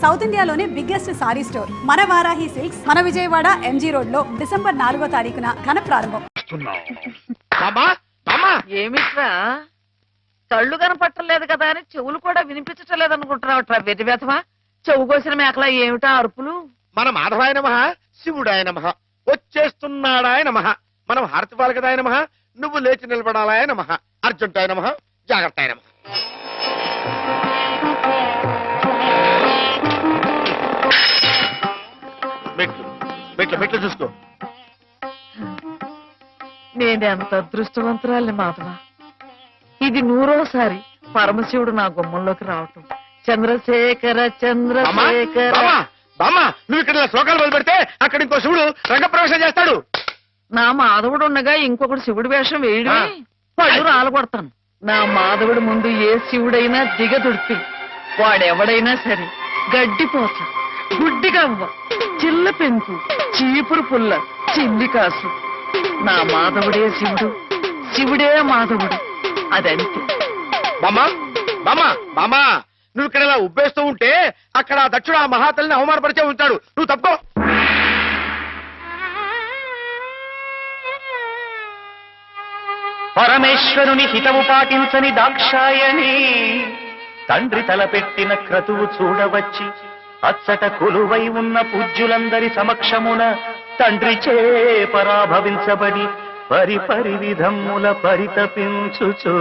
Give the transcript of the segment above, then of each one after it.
South ఇండియాలోనే biggest sorry store మన Varahi silks మన విజయవాడ ఎంజీ రోడ్ లో డిసెంబర్ 4వ తారీఖున ఘన ప్రారంభం. ఏమిట్రా కళ్ళు కనపట్టలేదు కదా అని చెవులు కూడా వినిపించటలేదు అనుకుంటున్నావుట్రా వెతివేతమా? చెవు కోసిన మేకలా ఏమిటా అరుపులు? మన మాధవాయ నమః, శివుడాయ నమః, వచ్చేస్తున్నాడాయ నమః, మనం హారతి పాలకదాయ నమః, నువ్వు లేచి నిలబడాలాయ నమః, అర్జుంటాయ నమః, జాగ్రత్తాయ నమః. మెట్లు మెట్లు మెట్లు చూసుకో. నేనెంత అదృష్టవంతురాలి మాధవ. ఇది 100వసారి పరమశివుడు నా గుమ్మంలోకి రావటం. చంద్రశేఖర చంద్రశేఖర. బామ్మ, నువ్వు ఇక్కడ శ్లోకాలు మొదలు పెడితే అక్కడ ఇంకో శివుడు రంగప్రవేశం చేస్తాడు. నా మాధవుడు ఉండగా ఇంకొకటి శివుడి వేషం వేయడమే పళ్ళు రాలగొడతాను. నా మాధవుడి ముందు ఏ శివుడైనా దిగదుడిపి వాడెవడైనా సరే గడ్డిపోత, గుడ్డిగవ్వ, చిల్ల పెంకు, చీపురు పుల్ల, చిల్లి కాసు. నా మాధవుడే శివుడు, శివుడే మాధవుడు. అదంతే. బామ్మా బామ్మా బామ్మా, నువ్వు ఇక్కడ ఇలా ఉబ్బేస్తూ ఉంటే అక్కడ దక్షుడు ఆ మహాతల్లిని అవమానపరిచే ఉంటాడు. నువ్వు తప్పుకో. పరమేశ్వరుని హితవు పాటించని దాక్షాయణి తండ్రి తలపెట్టిన క్రతువు చూడవచ్చి అచ్చట కొలువై ఉన్న పూజ్యులందరి సమక్షమున తండ్రి చే పరాభవించబడి పరిపరి విధముల పరితపించుచు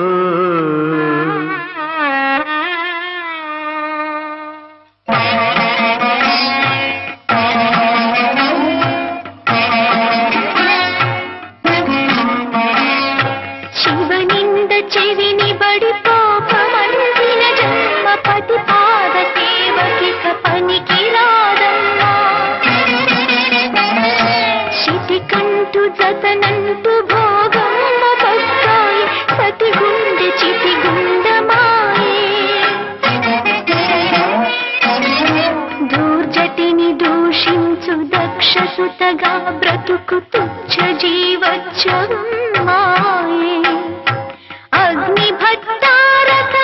దక్షసుతగా బ్రతుకు తుచ్చ జీవచ్చమాయే అగ్ని భట్టారక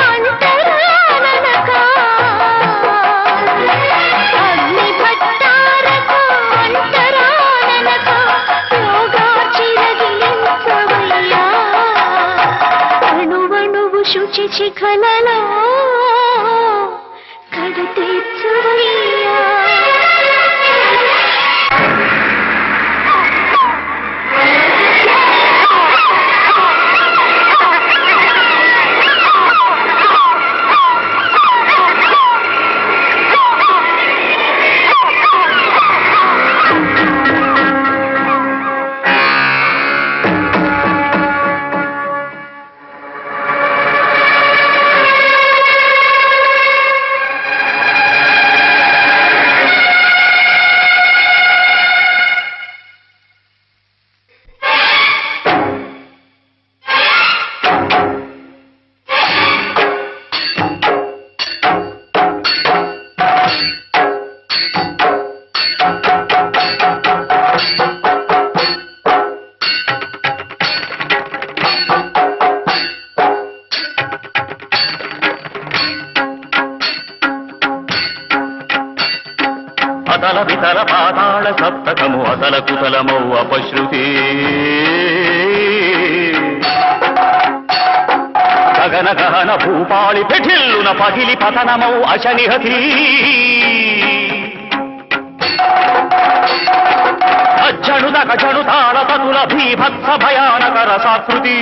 అంతరాననక అగ్ని భట్టారక అంతరాననక యోగాచిరగిలించవయ్యా అణువణువు శుచి శిఖలలో అతల వితల పాతాళ సప్తకము అతల కుతలమౌ అపశ్రుతి గగన గహన భూపాళి పెఠిల్లున పగిలి పతనమౌ అశనిహతి అజ్జణుదక జణుతాళ తతుల భీభత్స భయానక రసాకృతి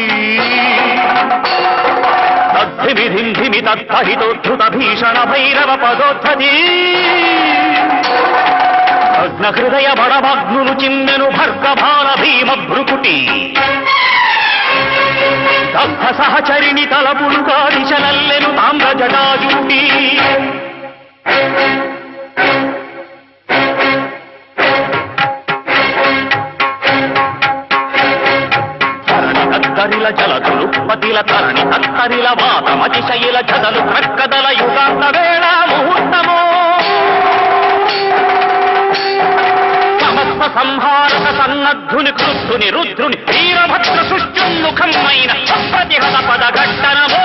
తద్ధిమిధింధిమి తత్తహితోద్ధృత భీషణ భైరవ పదోద్ధతి అగ్న హృదయ బడభగ్నులు చిమ్మెను భర్గభాల భీమ భృకుటి దగ్ధ సహచరిణి తలపులు కాదిశనల్లెను తామ్ర జటాజూటి కత్తరిల జలతులు పతిల తరణి కత్తరిల వాతమతిశయిల జదలు ప్రక్కదల యుగాంత వేళ ముహూర్తమో సమస్త సంహారక సన్నద్ధుని క్రుద్ధుని రుద్రుని వీరభద్ర సుష్యున్ముఖమైన అప్రతిహత పదఘట్టనమో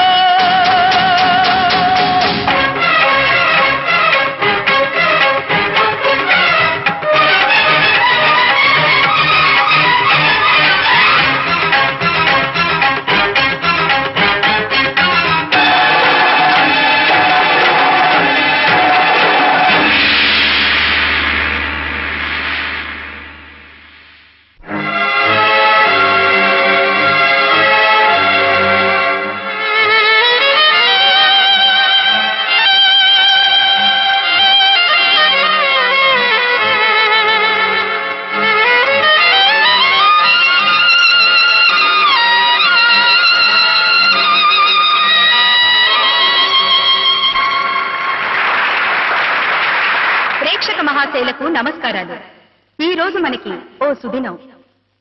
మహాశైలకు నమస్కారాలు. ఈ రోజు మనకి ఓ సుదినం.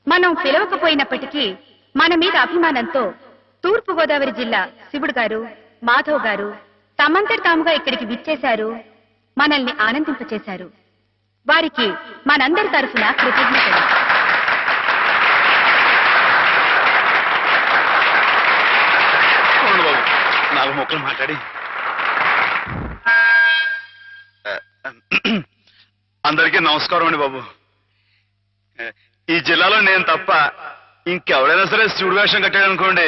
మనం పిలవకపోయినప్పటికీ మన మీద అభిమానంతో తూర్పు గోదావరి జిల్లా శివుడు గారు, మాధవ్ గారు తమంతటి తాముగా ఇక్కడికి విచ్చేశారు, మనల్ని ఆనందింపచేశారు. వారికి మనందరి తరఫున కృతజ్ఞతలు. నాలుగు మొక్కలు మాట్లాడి అందరికీ నమస్కారం అండి బాబు. ఈ జిల్లాలో నేను తప్ప ఇంకెవరైనా సరే శివుడు వేషం కట్టాడనుకోండి,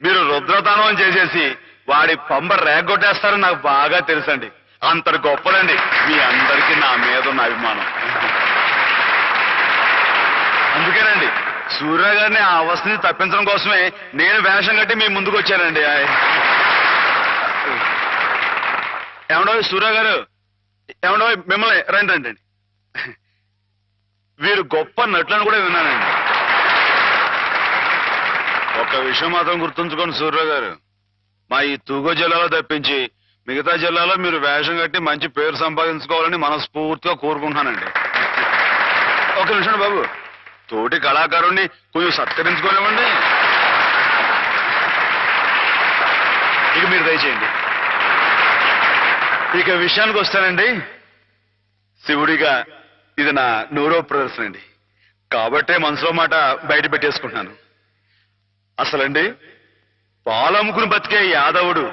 మీరు రుద్రతానం చేసేసి వాడి పంబ రేగొట్టేస్తారని నాకు బాగా తెలుసండి. అంతటి గొప్పదండి మీ అందరికీ నా మీద ఉన్న అభిమానం. అందుకేనండి సూర్య గారిని ఆ అవస్థని తప్పించడం కోసమే నేను వేషం కట్టి మీ ముందుకు వచ్చానండి. ఏమండో సూర్య గారు, ఏమండో మిమ్మల్ని రండి రండి. వీరు గొప్ప నటులను కూడా విన్నానండి. ఒక్క విషయం మాత్రం గుర్తుంచుకోండి సూర్య గారు, మా ఈ తూగో జిల్లాలో తప్పించి మిగతా జిల్లాలో మీరు వేషం కట్టి మంచి పేరు సంపాదించుకోవాలని మనస్ఫూర్తిగా కోరుకుంటున్నానండి. ఒక నిమిషం బాబు, తోటి కళాకారుణ్ణి కొంచెం సత్కరించుకోనివ్వండి. ఇక మీరు దయచేయండి. ఇక విషయానికి వస్తానండి. శివుడిగా ఇది నా 100వ ప్రదర్శన అండి, కాబట్టే మనసులో మాట బయట పెట్టేసుకుంటున్నాను. అసలండి పాలమ్ముకుని బతికే యాదవుడు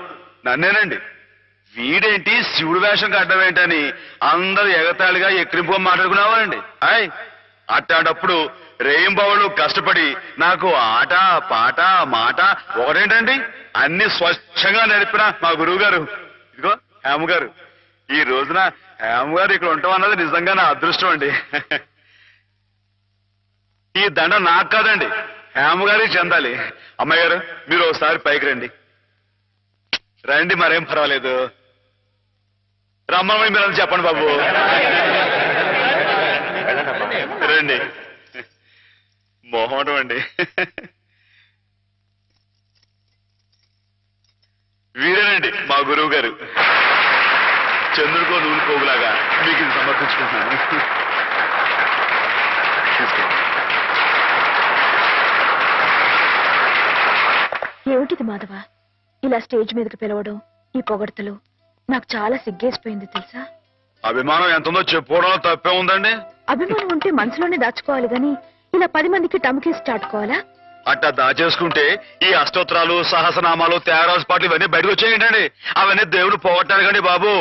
నన్నేనండి. వీడేంటి శివుడు వేషం కట్టడం ఏంటని అందరూ ఎగతాళిగా ఎక్కిరింపుగా మాట్లాడుకునేవారండి. అట్లాంటప్పుడు రేయింబావులు కష్టపడి నాకు ఆట పాట మాట ఒకటేంటండి అన్ని స్వచ్ఛంగా నడిపిన మా గురువు గారు, ఇదిగో హేమ గారు. ఈ రోజున హేమ గారు ఇక్కడ ఉంటాం అన్నది నిజంగా నా అదృష్టం అండి. ఈ దండ నాకు కాదండి, హేమ గారికి చెందాలి. అమ్మాయి గారు మీరు ఒకసారి పైకి రండి. రండి, మరేం పర్వాలేదు. రమ్మని మీరు చెప్పండి బాబు. రండి. మొహమాటం అండి. వీరేనండి మా గురువు గారు. చంద్రుడికో నూనె పోగులాగా మీకు ఇది సమర్పించుకుంటున్నాను. ఏమిటిది మాధవ, ఇలా స్టేజ్ మీదకి పిలవడం, ఈ పొగడతలు నాకు చాలా సిగ్గేసిపోయింది తెలుసా. అభిమానం ఎంతుందో చెప్పుకోవడంలో తప్పే ఉందండి. అభిమానం ఉంటే మనసులోనే దాచుకోవాలి గాని ఇలా 10 మందికి టమ్కేసి చాటుకోవాలా? అట్టా దాచేసుకుంటే ఈ అష్టోత్తరాలు, సహస్రనామాలు, త్యాగరాజు పాటలు ఇవన్నీ బయటకు వచ్చేయండి. అవన్నీ దేవుడు పోగొట్టారు కండి బాబు.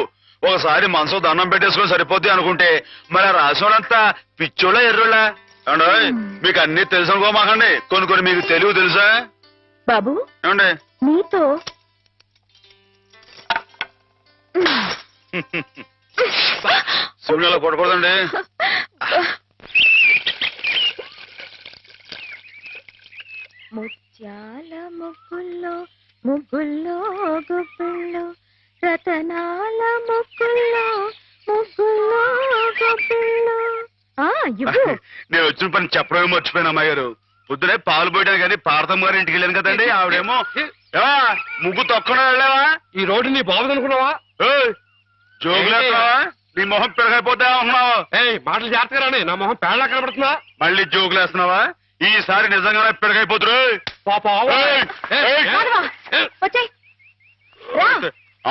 ఒకసారి మనసు దండం పెట్టేసుకుని సరిపోద్ది అనుకుంటే మరి రాసోడంతా పిచ్చోళ్ళ ఎర్రోళ్ళ ఏమండి? మీకు అన్ని తెలుసు అనుకోమాకండి, కొన్ని కొన్ని మీకు తెలివి తెలుసా బాబు? ఏమండి నీతో శివునిలో కొట్టకూడదండి. ముత్యాల ముగ్గుల్లో ముగ్గుల్లో గుబ్బిళ్ళు, రతనాల ముగ్గుల్లో ముగ్గుల్లో గుబ్బిళ్ళు. నేను వచ్చిన పని చెప్పడమే మర్చిపోయాను అమ్మాయి గారు. పొద్దునే పాలు పోయడానికి కానీ పార్థమ్మ గారి ఇంటికి వెళ్ళాను కదండి. ఆవిడేమో ముగ్గు తొక్కడా వెళ్ళావా? ఈ రోడ్డు నీ బాగుంది అనుకున్నావా? జోగులేస్తున్నావా? నీ మొహం పెరగైపోతా ఉన్నావు. మాటలు జాగ్రత్తగా రాని, నా మొహం పేడలా కనబడుతుందా? మళ్ళీ జోగులేస్తున్నావా? ఈసారి నిజంగానే పెరగైపోతురు.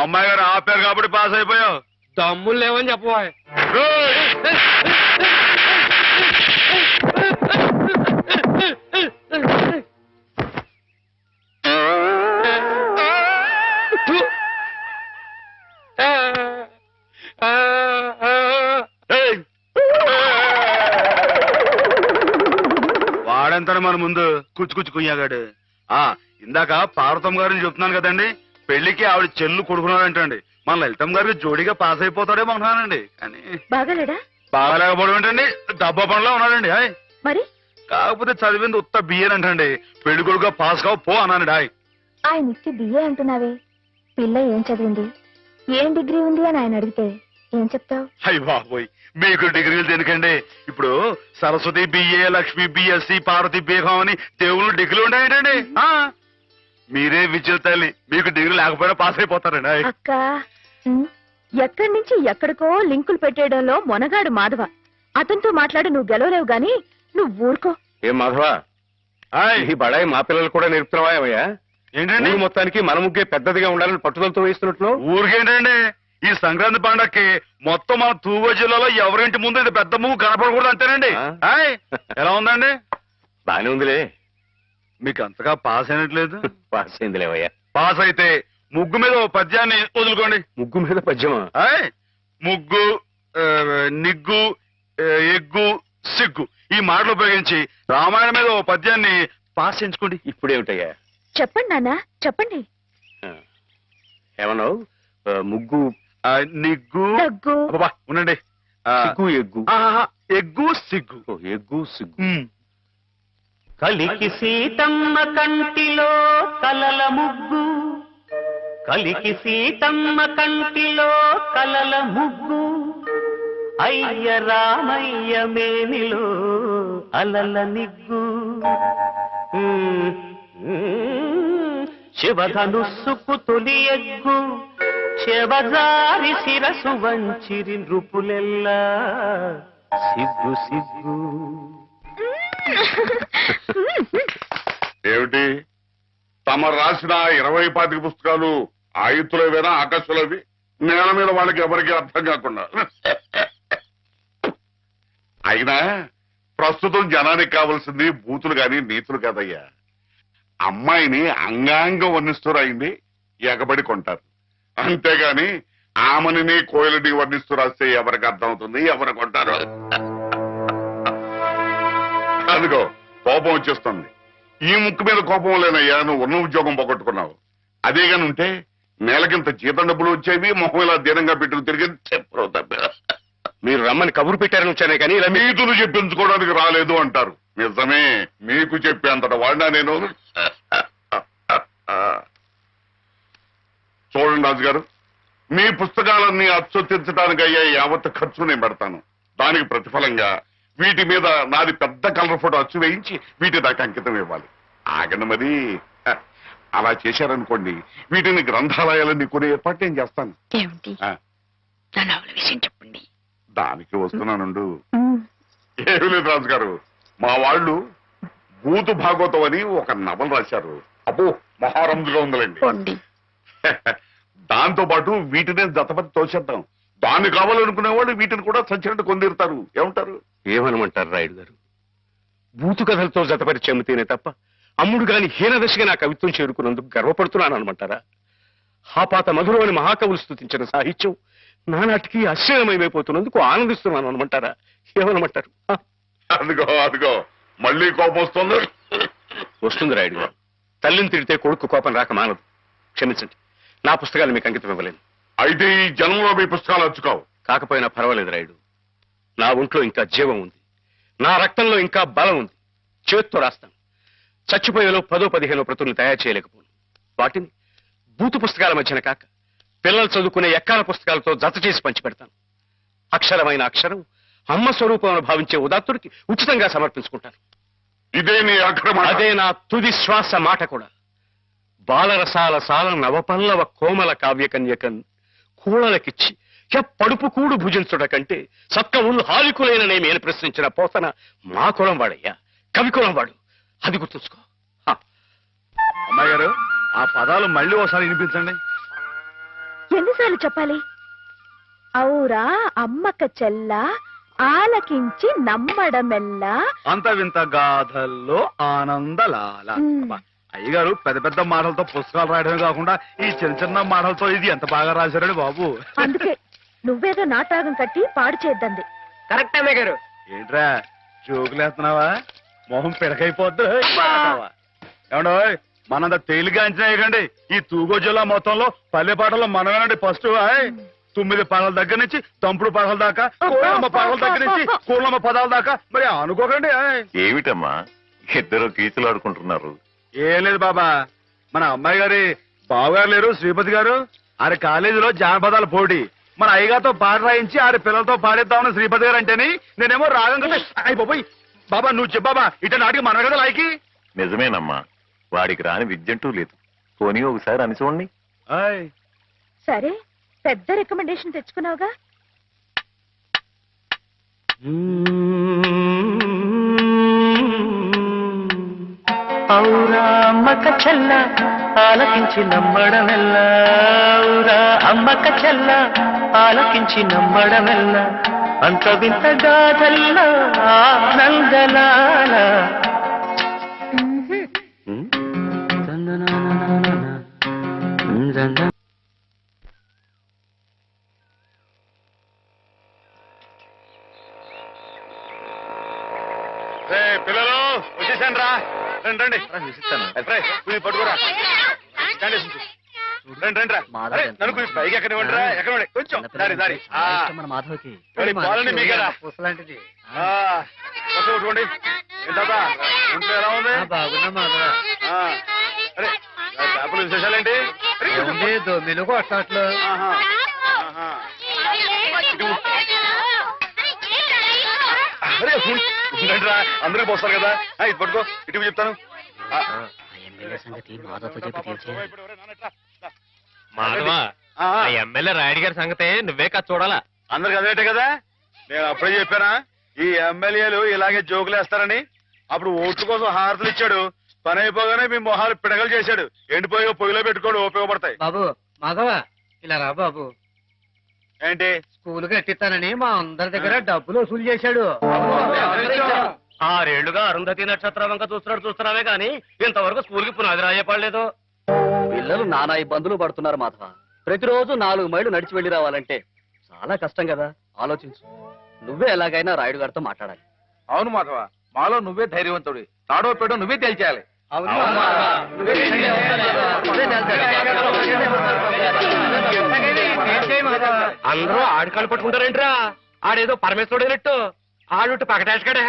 అమ్మాయి గారు ఆపారు కాబట్టి పాస్ అయిపోయావు. దమ్ములు లేవని చెప్పవా? వాడంతా మన ముందు కుచ్చుకుచ్చు కుయ్యాగాడు. ఇందాక పార్వతమ్మ గారిని చెప్తున్నాను కదండి, పెళ్లికి ఆవిడ చెల్లు కొడుకున్నాడంటండి. మన లలితమ్మ గారికి జోడిగా పాస్ అయిపోతాడేమో అనుకున్నానండి. కానీ బాగాలేడా? బాగాలేకపోవడం ఏంటండి, డబ్బా పనిలో ఉన్నాడండి. మరి కాకపోతే చదివింది ఉత్త బియ్యన్ అంటండి. పెళ్లి కొడుకుగా పాస్ కావు పో అన్నానండి. ఆయన ఇచ్చి బిఏ అంటున్నావే, పిల్ల ఏం చదివింది, ఏం డిగ్రీ ఉంది అని ఆయన అడిగితే ఏం చెప్తావు? అయ్య బాబోయ్, మీకు డిగ్రీలు దేనికండి? ఇప్పుడు సరస్వతి బిఏ, లక్ష్మి బిఎస్సి, పార్వతి బీహం అని దేవుళ్ళు డిగ్రీలు ఉంటాయంటండి. మీరే విద్యుత్ తల్లి, మీకు డిగ్రీ లేకపోయినా పాస్ అయిపోతారండి. అక్క ఎక్కడి నుంచి ఎక్కడికో లింకులు పెట్టేయడంలో మొనగాడు మాధవ. అతనితో మాట్లాడి నువ్వు గెలవలేవు గాని నువ్వు ఊరుకో. ఏం మాధవ ఈ బడాయి మా పిల్లలు కూడా నేర్పుతున్నావా ఏమయ్యా? ఏంటండి ఊరు మొత్తానికి మన ముగ్గే పెద్దదిగా ఉండాలని పట్టుదలతో వేస్తున్నట్లు. ఊరికేంటండి ఈ సంక్రాంతి పండక్కి మొత్తం మన తూగో జిల్లాలో ఎవరింటి ముందు ఇది పెద్ద ముగ్గు కనపడకూడదు అంతేనండి. హాయ్ ఎలా ఉందండి? బానే ఉందిలే. మీకు అంతగా పాస్ అయినట్లేదు. పాస్ అయిందిలేవయ్యా. పాస్ అయితే ముగ్గు మీద ఓ పద్యాన్ని వదులుకోండి. ముగ్గు మీద పద్యమా? హాయ్ ముగ్గు నిగ్గు ఎగ్గు సిగ్గు ఈ మాటలు ఉపయోగించి రామాయణం మీద ఓ పద్యాన్ని పాస్ చేయించుకోండి. ఇప్పుడేమిటయ్యా? చెప్పండి నాన్న చెప్పండి. ఏమన్నావు? ముగ్గు నిగ్గు దగ్గు అబ్బా ఉండండి. సిగ్గు ఎగ్గు. ఎగ్గు సిగ్గు. ఎగ్గు సిగ్గు. కలికి సీతమ్మ కంటిలో కలల ముగ్గు, కలికి సీతమ్మ కంటిలో కలల ముగ్గు, అయ్య రామయ్య మేనిలో అలల నిగ్గు. శివధనుస్సుకు తొలి ఎగ్గు, శివజారి శిరసు వంచిరి నృపులెల్లా సిగ్గు సిగ్గు. ఏమిటి తమ రాసిన 20-25 పుస్తకాలు ఆయుత్తులవేనా ఆకాశులవి? నేల మీద వాళ్ళకి ఎవరికి అర్థం కాకుండా. అయినా ప్రస్తుతం జనానికి కావాల్సింది బూతులు గాని నీతులు కాదయ్యా. అమ్మాయిని అంగాంగం వర్ణిస్తూ రాయింది ఎగబడి కొంటారు. అంతేగాని ఆమెని కోయిలని వర్ణిస్తూ రాస్తే ఎవరికి అర్థం అవుతుంది, ఎవరు కొంటారు? అదిగో కోపం వచ్చేస్తుంది. ఈ ముక్కు మీద కోపం లేనయ్యా, నువ్వు ఉన్న ఉద్యోగం పోగొట్టుకున్నావు. అదేగాని ఉంటే నెలకింత జీతం డబ్బులు వచ్చేవి, మొహం ఇలా దీనంగా పెట్టుకు తిరిగి చెప్పరు తప్ప. మీరు రమ్మని కబురు పెట్టారని వచ్చానే కానీ ఇలా నీతులు చెప్పించుకోవడానికి రాలేదు అంటారు. నిజమే, మీకు చెప్పేంతట వాడినా నేను. చూడండి రాజు గారు, మీ పుస్తకాలన్నీ అచ్చొత్తించడానికి అయ్యే యావత్ ఖర్చు నేను పెడతాను. దానికి ప్రతిఫలంగా వీటి మీద నాది పెద్ద కలర్ ఫోటో అచ్చు వేయించి వీటి దాకా అంకితం ఇవ్వాలి. ఆగండి మరి. అలా చేశారనుకోండి, వీటిని గ్రంథాలయాలన్నీ కొనే ఏర్పాటు నేను చేస్తాను. విషయం చెప్పండి. దానికి వస్తున్నానుండు. ఏమి లేదు రాజు గారు, మా వాళ్ళు భూతు భాగవతం అని ఒక నవల రాశారు. అబ్బో మహారంజుగా ఉందండి. దాంతో పాటు వీటినే జతపతి తోసేద్దాం. దాన్ని కావాలనుకునేవాళ్ళు వీటిని కూడా సచ్చినట్టు కొందిరుతారు. ఏమంటారు? ఏమనమంటారు రాయుడు గారు? బూతు కథలతో జతపరిచి అమ్మితేనే తప్ప అమ్ముడు గాని హీనదశగా నా కవిత్వం చేరుకున్నందుకు గర్వపడుతున్నాను అనమంటారా? హాపాత మధురమని మహాకవులు స్తుతించిన సాహిత్యం నానాటికి అశ్చర్యమైపోతున్నందుకు ఆనందిస్తున్నాను అనమంటారా? ఏమనమంటారు? అదిగో అదిగో మళ్ళీ కోపం వస్తుంది. వస్తుంది రాయుడు గారు. తల్లిని తిడితే కొడుకు కోపం రాక మానదు. క్షమించండి, నా పుస్తకాలు మీకు అంకితం ఇవ్వలేను. అయితే ఈ జనంలో మీ పుస్తకాలు అచ్చుకావు. కాకపోయినా పర్వాలేదు రాయుడు. నా ఒంట్లో ఇంకా జీవం ఉంది, నా రక్తంలో ఇంకా బలం ఉంది. చేత్తో రాస్తాను. చచ్చిపోయేలో 10-15 ప్రతుల్ని తయారు చేయలేకపోను. వాటిని బూతు పుస్తకాల మధ్యన కాక పిల్లలు చదువుకునే ఎక్కాల పుస్తకాలతో జత చేసి పంచిపెడతాను. అక్షరమైన అక్షరం అమ్మ స్వరూపం భావించే ఉదాత్తుడికి ఉచితంగా సమర్పించుకుంటాను. ఇదే నీ అక్రమ. అదే నా తుది శ్వాస మాట కూడా. బాలరసాల సాల నవపల్లవ కోమల కావ్యకన్యకన్ కూళలకిచ్చి పడుపు కూడు భుజించుట కంటే సత్కవులు హాలికులైననేమి అని ప్రశ్నించిన పోతన మా కులం వాడయ్యా, కవి కులం వాడు. అది గుర్తుంచుకో. అమ్మాయి గారు, ఆ పదాలు మళ్ళీ ఒకసారి వినిపించండి. ఎన్నిసార్లు చెప్పాలి? ఔరా అమ్మక చెల్ల ఆలకించి నమ్మడమెల్లా అంత వింత గాథల్లో ఆనందలాల. అయ్యగారు పెద్ద పెద్ద మాటలతో పుస్తకాలు రాయడమే కాకుండా ఈ చిన్న చిన్న మాటలతో ఇది ఎంత బాగా రాశారండి బాబు. అందుకే నువ్వేదో నాటకం కట్టి పాడు చేద్దంది. కరెక్ట్ అమ్మాయి గారు. ఏంట్రా జోకులేస్తున్నావా? మొహం పిడకైపోద్దు. ఏమండో మనంత తేలిగా అంచనా వేయకండి. ఈ తూగో జిల్లా మొత్తంలో పల్లె పాటల్లో మనమేనండి ఫస్ట్. 9 పాటల దగ్గర నుంచి తంపుడు పాటల దాకా, కోళ్ళమ్మ పాటల దగ్గర నుంచి కోళ్ళమ్మ పదాల దాకా. మరి అనుకోకండి. ఏమిటమ్మా ఇద్దరు కీచులు ఆడుకుంటున్నారు? ఏం లేదు బాబా, మన అమ్మాయి గారి బావగారు లేరు శ్రీపతి గారు, ఆరి కాలేజీలో జానపదాల పోటీ. మన అయ్యగారితో పాట రాయించి ఆరి పిల్లలతో పాడేద్దామని శ్రీపతి గారు అంటేని నేనేమో రాగం కదా అయిపోయి. బాబా నువ్వు చెప్పాబా, ఇట నాటికి మన కదా లాయకి. నిజమేనమ్మా, వాడికి రాని విద్యంటూ లేదు. పోనీ ఒకసారి అని చూడండి. సరే పెద్ద రికమెండేషన్ తెచ్చుకున్నావుగా. ఔరా అమ్మక చెల్ల ఆలకించి నమ్మడమెల్ల, ఔరా అమ్మక చెల్ల ఆలకించి నమ్మడమెల్ల, అంత వింత గాథల్ల ఆనందలాల. పిల్లలు వచ్చేసాను రా, రండి రండి పట్టుకోరా, రండి రండి రా. నన్ను కొంచెం పైకి ఎక్కడ ఇవ్వండిరా, ఎక్కడ కొంచెం దారి దారి పాలని మీకేరా కొట్టుకోండి. ఏంటా ఇంట్లో ఎలా ఉంది? అరే చేపలు విశేషాలేంటి? దొమ్మిలు కొట్టట్లు అరే ఉండండి రా, అందరూ పోస్తారు కదా. ఇది పట్టుకో, ఇటు చెప్తాను. మాధవా, ఎమ్మెల్యే రాయుడు గారి సంగతే నువ్వే కాదు చూడాలా. అందరికి అదేటే కదా, నేను అప్పుడే చెప్పానా ఈ ఎమ్మెల్యేలు ఇలాగే జోకులు వేస్తారని. అప్పుడు ఓట్ల కోసం హారతులు ఇచ్చాడు, పని అయిపోగానే మీ మొహాలు పిడగలు చేశాడు. ఎండిపోయి పొయ్యిలో పెట్టుకోండి, ఉపయోగపడతాయి. బాబు మాధవా ఇలా రా బాబు. ఏంటి? స్కూల్ కట్టిస్తానని మా అందరి దగ్గర డబ్బులు వసూలు చేశాడు. 6 ఏళ్లుగా అరుంధతి నక్షత్రం వంక చూస్తున్నావే గాని ఇంతవరకు స్కూల్ కి పునాది రాయపడలేదు. పిల్లలు నానా ఇబ్బందులు పడుతున్నారు మాధవ. ప్రతిరోజు 4 మైళ్ళు నడిచి వెళ్లి రావాలంటే చాలా కష్టం కదా. ఆలోచించు, నువ్వే ఎలాగైనా రాయుడు గారితో మాట్లాడాలి. అవును మాధవ, మాలో నువ్వే ధైర్యవంతుడి. తాడో పేడో నువ్వే తేల్చేయాలి. అందరూ ఆడికాళ్ళు పట్టుకుంటారేంట్రా? ఆడేదో పరమేశ్వరుడైనట్టు ఆడుంటే పకటేసుకాడే.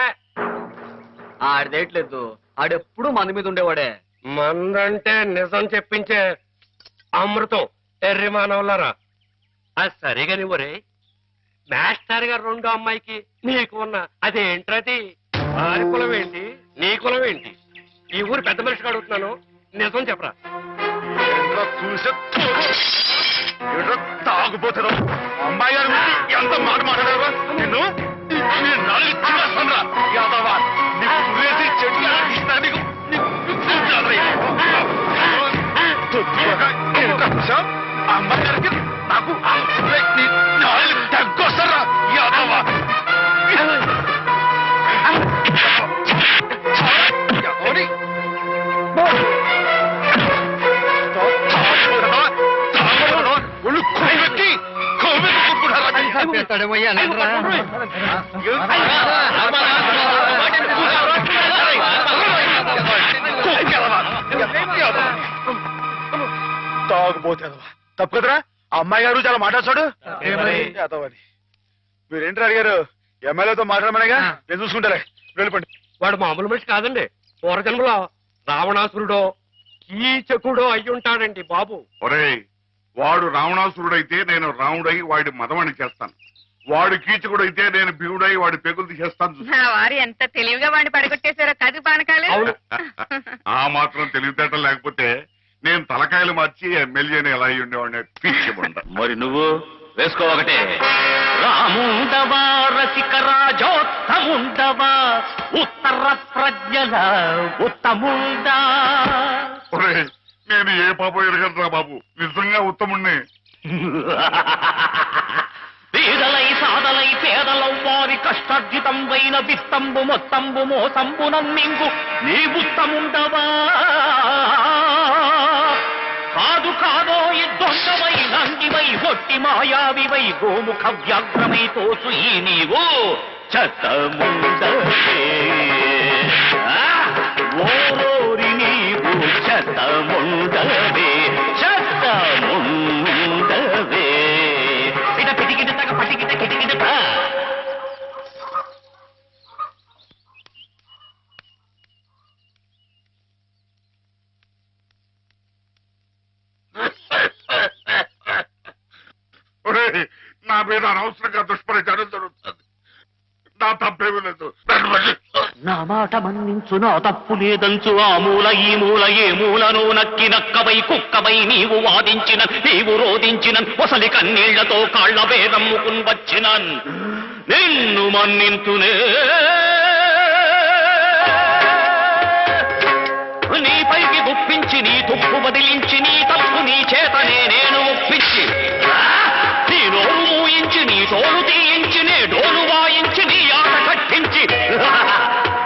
ఆడిదేయట్లేదు, ఆడెప్పుడు మంది మీద ఉండేవాడే. మందంటే నిజం చెప్పించే అమృతం ఎర్రి మానవులారా. అది సరిగా నువ్వురే మాస్టర్ గారు 2వ అమ్మాయికి నీకు ఉన్న అదేంటది? వారి కులం ఏంటి, నీ కులం ఏంటి? ఈ ఊరు పెద్ద మనిషిగా అడుగుతున్నాను, నిజం చెప్పరా. తాగుపోతారు అమ్మాయి గారు ఎంత మాట మాట్లాడారు నిన్ను. అమ్మాయి గారికి నాకు తగ్గొస్తారా యాదవా? తాగుపోతాడు తప్పు కదరా. అమ్మాయి గారు చాలా మాట్లాడతాడు. మీరేంటి అడిగారు? ఎమ్మెల్యేతో మాట్లాడమనేగా, నేను చూసుకుంటారే. వెళ్ళిపోండి. వాడు మామూలు మనిషి కాదండి. పూర్వజన్మలో రావణాసురుడో కీచకుడో అయ్యుంటాడండి బాబు. ఒరేయ్, వాడు రావణాసురుడైతే నేను రాముడై వాడి మదవాణి చేస్తాను. వాడు కీచకుడైతే నేను భీముడై వాడి పెగులు తీసేస్తాను. వారు ఎంత తెలివిగా వాడిని పడగొట్టేశారో కాదు పానకాలు. ఆ మాత్రం తెలివితేటలు లేకపోతే నేను తలకాయలు మార్చి ఎమ్మెల్యేని ఎలా అయి ఉండేవాడిని పిచ్చిబండ. మరి నువ్వు వేసుకో ఒకటే. రాముండవా రసిక రాజోత్తముండవా ఉత్తర ప్రజ్ఞల ఉత్తముండా. ఒరేయ్, నేను ఏ పాపం ఎరగట్రా బాబు, నిజంగా ఉత్తముణ్ణి. పేదలై సాదలై పేదల వారి కష్టార్జితం వైన విత్తంబు మొత్తంబు మోసంబు నమ్మింగు నీ ఉత్తముండవా. కాదు కాదో దొంగవై నంగివై ఒట్టి మాయావివై గోముఖ వ్యాఘ్రమై తోసు ఈ నీవు చెత్తముండవే. ఓరోరి నీవు చెత్తముండవే, చెత్తముండవే. ఇట పిటికిట తగ పటికిట కిటికిట. నా మీద అనవసరంగా దుష్ప్రచారం జరుగుతుంది. నా తప్పేమీ లేదు. నా మాట మన్నించు, నా తప్పు లేదంచు, ఆ మూల ఈ మూల ఏ మూలను నక్కి నక్కవై కుక్కవై నీవు వాదించిన, నీవు రోధించిన, ఒసలి కన్నీళ్లతో కాళ్ల భేదమ్ముకుని వచ్చిన నిన్ను మన్నింతునే. నీపైకి గుప్పించి, నీ తుప్పు బదిలించి, నీ తప్పు నీ చేతనే నేను ఒప్పించి, నీ నోరు మూయించి, నీ తోలు తీయించి, నే డోలు వాయించి, నీ ఆట కట్టించి,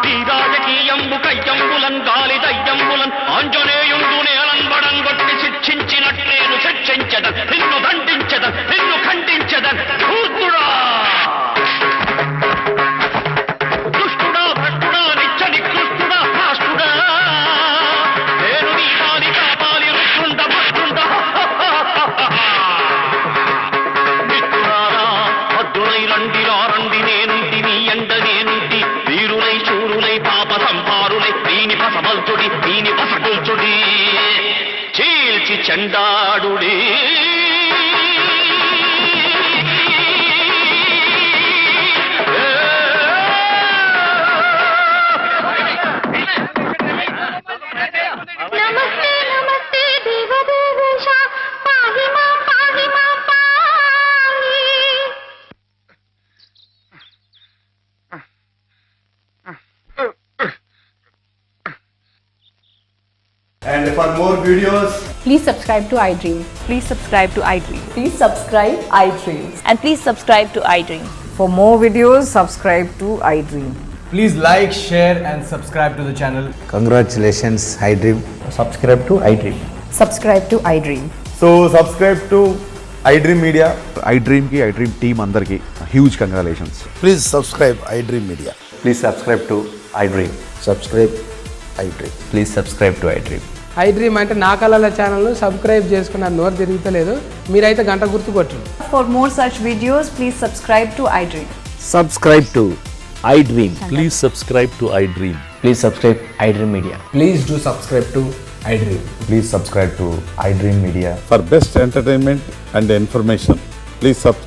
నీ రాజకీయంబు కయ్యంబులన్ గాలి దయ్యంబులన్ ఆంజనేయుండు నేలంబడం కొట్టి శిక్షించినట్లేను శిక్షించదన్, నిన్ను దండించదన్, నిన్ను ఖండించదన్. ధూర్తుడా, దుష్టుడా, భ్రష్టుడా, నిత్య నికృష్టుడా, రాష్ట్రుడా, నేను నీ పాలి కాపాలి రుష్టుండ భ్రష్టుండ. మిత్రులారా, భద్రులై రండిరా రండి, నేనుంటి నీ ఎండ నేనుంటి, వీరులై శూరులై పాప సంహారులై దీని పసమల్చుడి, దీని పసగుల్చుడి, చీల్చి చెండాడుడి. నమస్తే నమస్తే దేవదేవేశ, పాహి మాం పాహి. And for more videos, Please subscribe to iDream. Please subscribe to iDream. Please subscribe iDream. And please subscribe to iDream. For more videos, subscribe to iDream. please like, share and subscribe to the channel. Congratulations, iDream. Subscribe to iDream. Subscribe to iDream. So subscribe to iDream Media. iDream ki iDream team andarki huge congratulations. Please subscribe iDream Media. Please subscribe to iDream. Subscribe iDream. Please subscribe to iDream. iDream అంటే నా కళల ఛానల్ను subscribe చేసుకున్న నోరు తిరుగుతలేదు, మీరైతే గంట గుర్తు కొట్టండి. For more such videos, please subscribe to iDream. Subscribe to iDream. Please subscribe to iDream. Please subscribe iDream Media. Please do subscribe to iDream. Please subscribe to iDream Media. For best entertainment and information, please subscribe